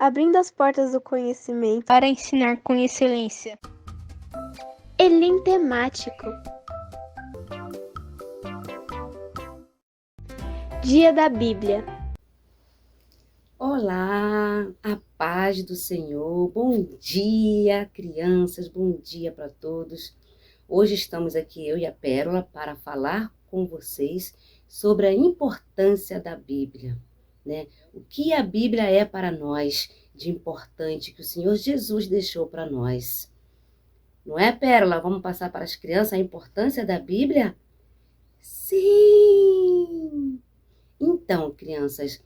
abrindo as portas do conhecimento para ensinar com excelência. Elim temático. Dia da Bíblia. Olá, a paz do Senhor. Bom dia, crianças, bom dia para todos. Hoje estamos aqui, eu e a Pérola, para falar com vocês sobre a importância da Bíblia, né? O que a Bíblia é para nós de importante que o Senhor Jesus deixou para nós. Não é, Pérola? Vamos passar para as crianças a importância da Bíblia? Sim! Então, crianças,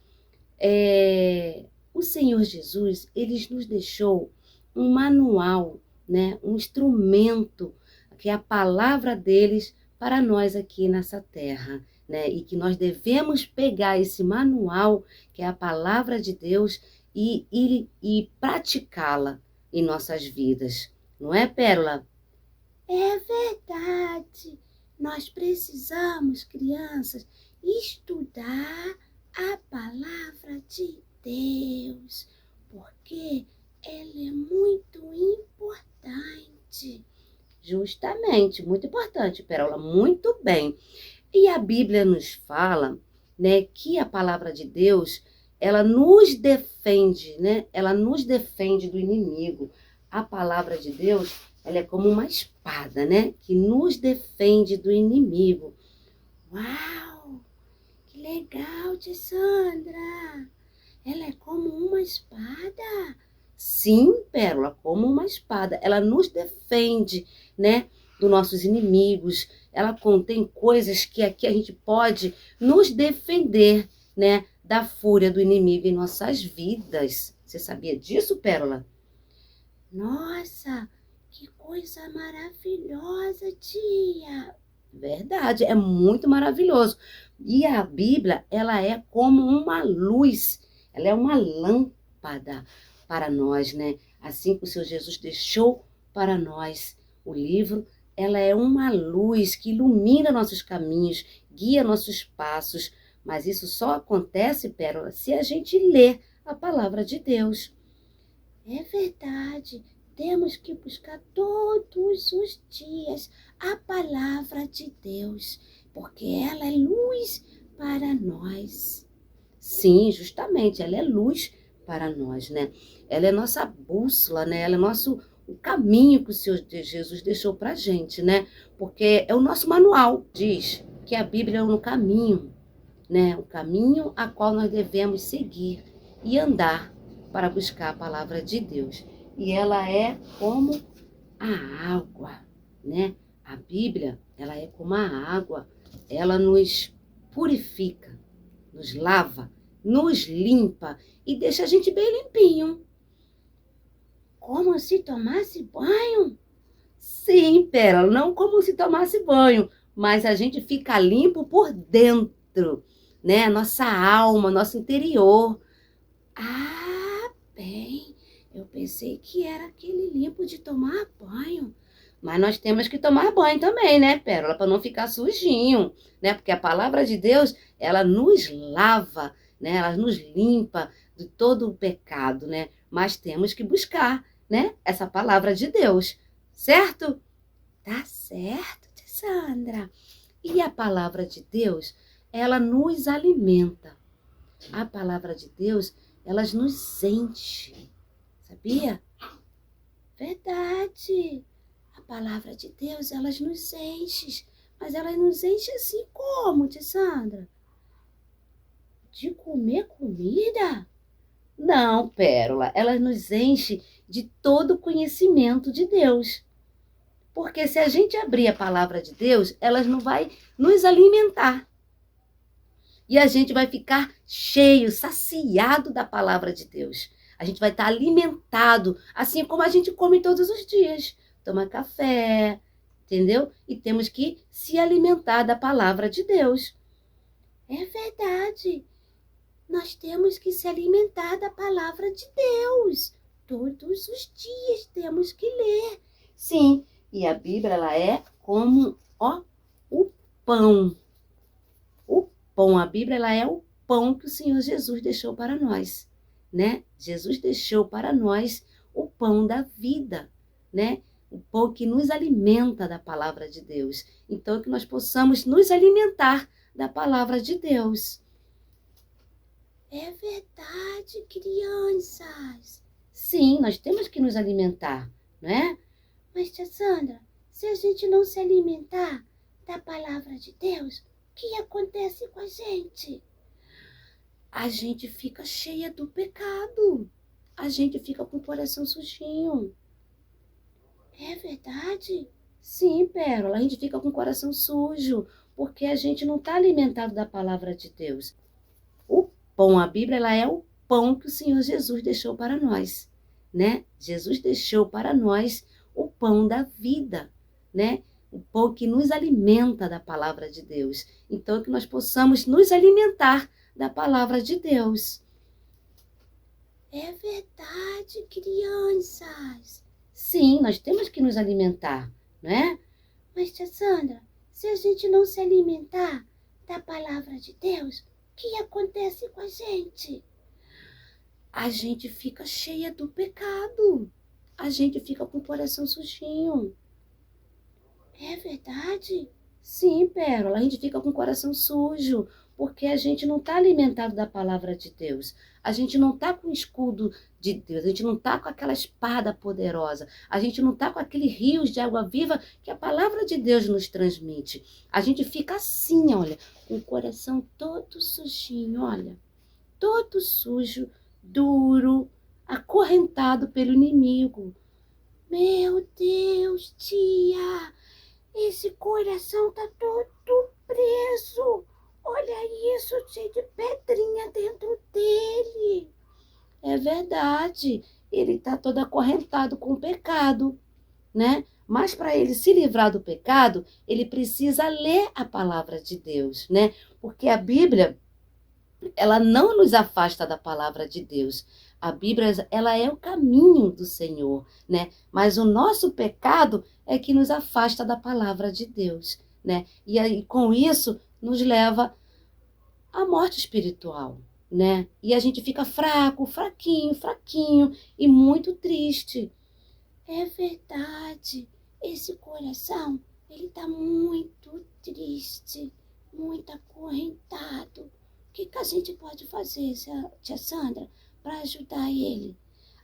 o Senhor Jesus, ele nos deixou um manual, né? Um instrumento, que é a palavra deles para nós aqui nessa terra, né? E que nós devemos pegar esse manual, que é a palavra de Deus, e praticá-la em nossas vidas. Não é, Pérola? É verdade. Nós precisamos, crianças, estudar a palavra de Deus, porque ela é muito importante. Justamente, muito importante, Pérola, muito bem. E a Bíblia nos fala, né, que a palavra de Deus, ela nos defende, né? Ela nos defende do inimigo. A palavra de Deus, ela é como uma espada, né, que nos defende do inimigo. Uau! Que legal, tia Sandra! Ela é como uma espada? Sim, Pérola, como uma espada. Ela nos defende, né, dos nossos inimigos. Ela contém coisas que aqui a gente pode nos defender, né, da fúria do inimigo em nossas vidas. Você sabia disso, Pérola? Nossa, que coisa maravilhosa, tia! Verdade, é muito maravilhoso. E a Bíblia, ela é como uma luz, ela é uma lâmpada para nós, né? Assim que o Senhor Jesus deixou para nós o livro, ela é uma luz que ilumina nossos caminhos, guia nossos passos, mas isso só acontece, Pérola, se a gente ler a palavra de Deus. É verdade, temos que buscar todos os dias a palavra de Deus, porque ela é luz para nós. Sim, justamente, ela é luz para nós, né? Ela é nossa bússola, né? Ela é o caminho que o Senhor Jesus deixou para a gente, né? Porque é o nosso manual, diz que a Bíblia é um caminho, né? O caminho a qual nós devemos seguir e andar para buscar a palavra de Deus. E ela é como a água, né? A Bíblia, ela é como a água. Ela nos purifica, nos lava, nos limpa e deixa a gente bem limpinho. Como se tomasse banho? Sim, Pérola, não como se tomasse banho, mas a gente fica limpo por dentro, né? Nossa alma, nosso interior. Ah, bem, eu pensei que era aquele limpo de tomar banho. Mas nós temos que tomar banho também, né, Pérola? Para não ficar sujinho, né? Porque a palavra de Deus, ela nos lava, né? Ela nos limpa de todo o pecado, né? Mas temos que buscar, né? Essa palavra de Deus, certo? Tá certo, tia Sandra. E a palavra de Deus, ela nos alimenta. A palavra de Deus, ela nos enche, sabia? Verdade. A palavra de Deus, elas nos enche. Mas elas nos enchem assim como, tia Sandra? De comer comida? Não, Pérola. Elas nos enchem de todo o conhecimento de Deus. Porque se a gente abrir a palavra de Deus, elas não vai nos alimentar. E a gente vai ficar cheio, saciado da palavra de Deus. A gente vai estar alimentado, assim como a gente come todos os dias. Toma café, entendeu? E temos que se alimentar da palavra de Deus. É verdade. Nós temos que se alimentar da palavra de Deus. Todos os dias temos que ler. Sim, e a Bíblia, ela é como, o pão. O pão, a Bíblia, ela é o pão que o Senhor Jesus deixou para nós. né? Jesus deixou para nós o pão da vida, né? O pão que nos alimenta da palavra de Deus. Então, que nós possamos nos alimentar da palavra de Deus. É verdade, crianças. Sim, nós temos que nos alimentar, não é? Mas, tia Sandra, se a gente não se alimentar da palavra de Deus, o que acontece com a gente? A gente fica cheia do pecado. A gente fica com o coração sujinho. É verdade? Sim, Pérola, a gente fica com o coração sujo, porque a gente não está alimentado da palavra de Deus. O pão, a Bíblia, ela é o pão que o Senhor Jesus deixou para nós, né? Jesus deixou para nós o pão da vida, né? O pão que nos alimenta da palavra de Deus. Então, que nós possamos nos alimentar da palavra de Deus. É verdade, crianças. Sim, nós temos que nos alimentar, não é? Mas, tia Sandra, se a gente não se alimentar da palavra de Deus, o que acontece com a gente? A gente fica cheia do pecado. A gente fica com o coração sujinho. É verdade? Sim, Pérola, a gente fica com o coração sujo, porque a gente não está alimentado da palavra de Deus. A gente não está com o escudo de Deus, a gente não está com aquela espada poderosa, a gente não está com aqueles rios de água viva que a palavra de Deus nos transmite. A gente fica assim, olha, com o coração todo sujinho, olha, todo sujo, duro, acorrentado pelo inimigo. Meu Deus, tia, esse coração tá todo preso. Olha isso, cheio de pedrinha dentro dele. É verdade, ele tá todo acorrentado com o pecado, né? Mas para ele se livrar do pecado, ele precisa ler a palavra de Deus, né? Porque a Bíblia, ela não nos afasta da palavra de Deus. A Bíblia, ela é o caminho do Senhor, né? Mas o nosso pecado é que nos afasta da palavra de Deus, né? E aí, com isso, nos leva à morte espiritual, né? E a gente fica fraco, fraquinho e muito triste. É verdade. Esse coração, ele tá muito triste, muito acorrentado. O que a gente pode fazer, tia Sandra, para ajudar ele?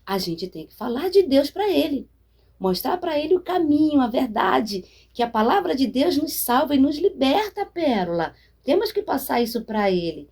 A gente tem que falar de Deus para ele. Mostrar para ele o caminho, a verdade, que a palavra de Deus nos salva e nos liberta, Pérola. Temos que passar isso para ele.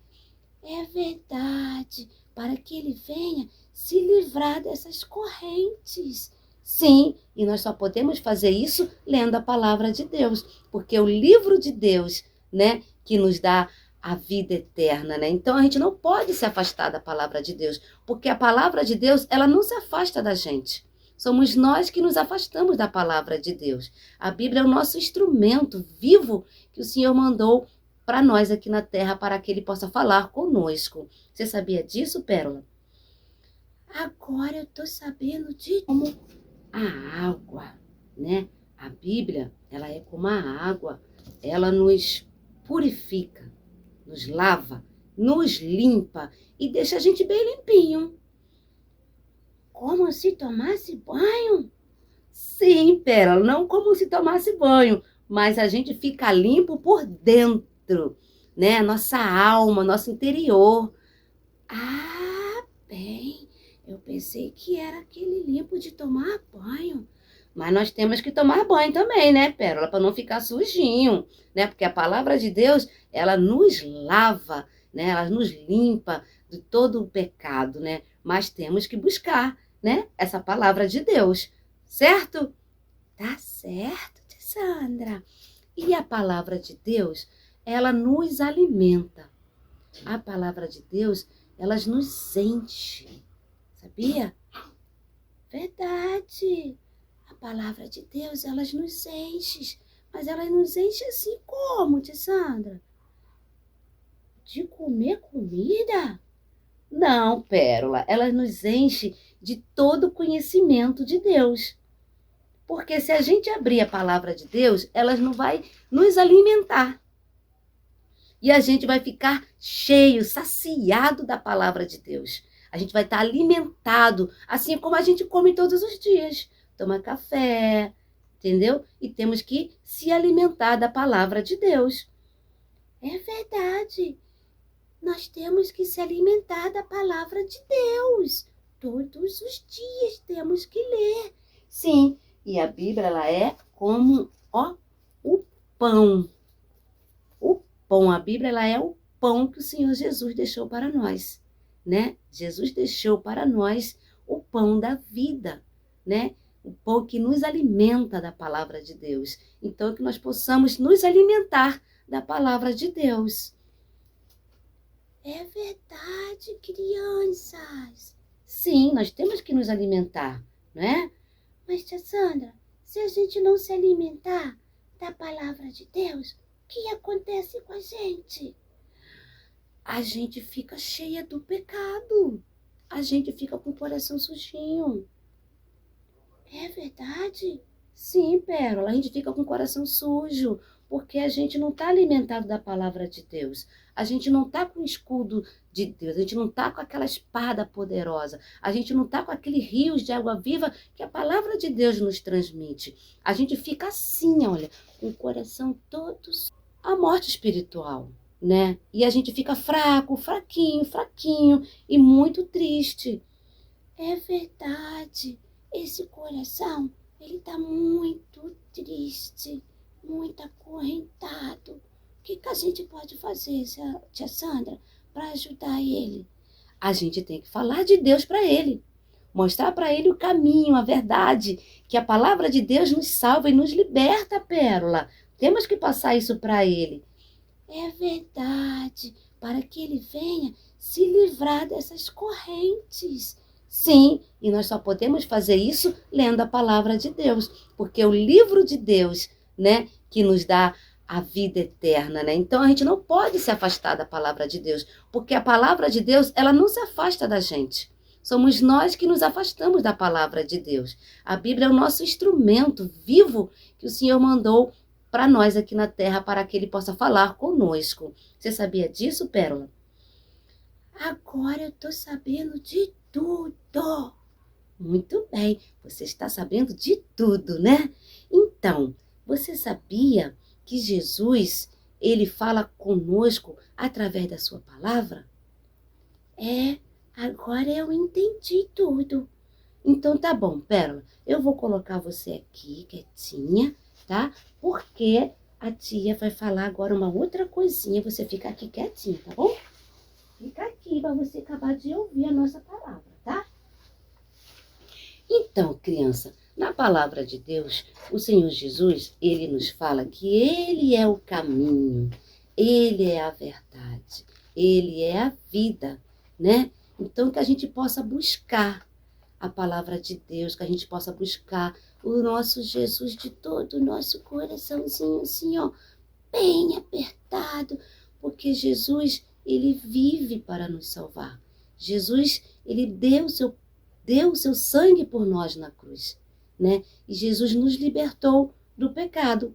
É verdade, para que ele venha se livrar dessas correntes. Sim, e nós só podemos fazer isso lendo a palavra de Deus, porque é o livro de Deus, né, que nos dá a vida eterna, né? Então a gente não pode se afastar da palavra de Deus, porque a palavra de Deus, ela não se afasta da gente. Somos nós que nos afastamos da palavra de Deus. A Bíblia é o nosso instrumento vivo que o Senhor mandou para nós aqui na terra, para que ele possa falar conosco. Você sabia disso, Pérola? Agora eu estou sabendo de como a água, né? A Bíblia, ela é como a água. Ela nos purifica, nos lava, nos limpa e deixa a gente bem limpinho. Como se tomasse banho? Sim, Pérola, não como se tomasse banho, mas a gente fica limpo por dentro, né? Nossa alma, nosso interior. Ah, bem, eu pensei que era aquele limpo de tomar banho. Mas nós temos que tomar banho também, né, Pérola? Para não ficar sujinho, né? Porque a palavra de Deus, ela nos lava, né? Ela nos limpa de todo o pecado, né? Mas temos que buscar, né? Essa palavra de Deus, certo? Tá certo, tia Sandra. E a palavra de Deus, ela nos alimenta. A palavra de Deus, ela nos enche. Sabia? Verdade. A palavra de Deus, elas nos enche. Mas elas nos enchem assim como, tia Sandra? De comer comida? Não, Pérola. Elas nos enchem de todo o conhecimento de Deus. Porque se a gente abrir a palavra de Deus, elas não vai nos alimentar. E a gente vai ficar cheio, saciado da palavra de Deus. A gente vai estar alimentado, assim como a gente come todos os dias. Toma café, entendeu? E temos que se alimentar da palavra de Deus. É verdade. Nós temos que se alimentar da palavra de Deus. Todos os dias temos que ler. Sim, e a Bíblia ela é como, o pão. O pão, a Bíblia ela é o pão que o Senhor Jesus deixou para nós, né? Jesus deixou para nós o pão da vida, né? O pão que nos alimenta da palavra de Deus. Então, que nós possamos nos alimentar da palavra de Deus. É verdade, crianças. Sim, nós temos que nos alimentar, não é? Mas, tia Sandra, se a gente não se alimentar da palavra de Deus, o que acontece com a gente? A gente fica cheia do pecado. A gente fica com o coração sujinho. É verdade? Sim, Pérola, a gente fica com o coração sujo, porque a gente não está alimentado da palavra de Deus. A gente não está com o escudo de Deus, a gente não está com aquela espada poderosa, a gente não está com aquele rios de água viva que a palavra de Deus nos transmite. A gente fica assim, olha, com o coração todo a morte espiritual, né? E a gente fica fraco, fraquinho e muito triste. É verdade, esse coração, ele está muito triste, muito acorrentado. O que a gente pode fazer, tia Sandra, para ajudar ele? A gente tem que falar de Deus para ele. Mostrar para ele o caminho, a verdade, que a palavra de Deus nos salva e nos liberta, Pérola. Temos que passar isso para ele. É verdade, para que ele venha se livrar dessas correntes. Sim, e nós só podemos fazer isso lendo a palavra de Deus, porque é o livro de Deus, né, que nos dá a vida eterna, né? Então a gente não pode se afastar da palavra de Deus, porque a palavra de Deus, ela não se afasta da gente. Somos nós que nos afastamos da palavra de Deus. A Bíblia é o nosso instrumento vivo que o Senhor mandou para nós aqui na terra, para que ele possa falar conosco. Você sabia disso, Pérola? Agora eu estou sabendo de tudo. Muito bem, você está sabendo de tudo, né? Então, você sabia que Jesus, ele fala conosco através da sua palavra? É, agora eu entendi tudo. Então tá bom, Pérola, eu vou colocar você aqui quietinha, tá? Porque a tia vai falar agora uma outra coisinha, você fica aqui quietinha, tá bom? Fica aqui para você acabar de ouvir a nossa palavra, tá? Então, criança, na palavra de Deus, o Senhor Jesus, ele nos fala que ele é o caminho, ele é a verdade, ele é a vida, né? Então, que a gente possa buscar a palavra de Deus, que a gente possa buscar o nosso Jesus de todo o nosso coraçãozinho, assim, ó, bem apertado, porque Jesus, ele vive para nos salvar. Jesus, ele deu o seu sangue por nós na cruz, né? E Jesus nos libertou do pecado.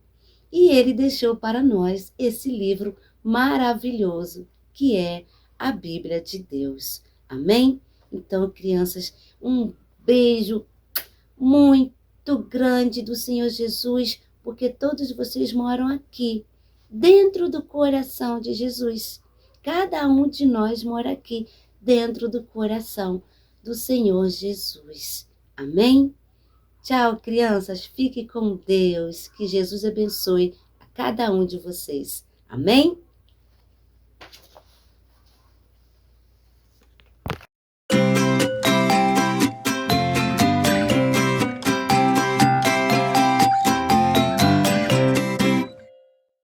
E ele deixou para nós esse livro maravilhoso, que é a Bíblia de Deus. Amém? Então, crianças, um beijo muito grande do Senhor Jesus, porque todos vocês moram aqui, dentro do coração de Jesus. Cada um de nós mora aqui, dentro do coração do Senhor Jesus. Amém? Tchau, crianças. Fique com Deus. Que Jesus abençoe a cada um de vocês. Amém?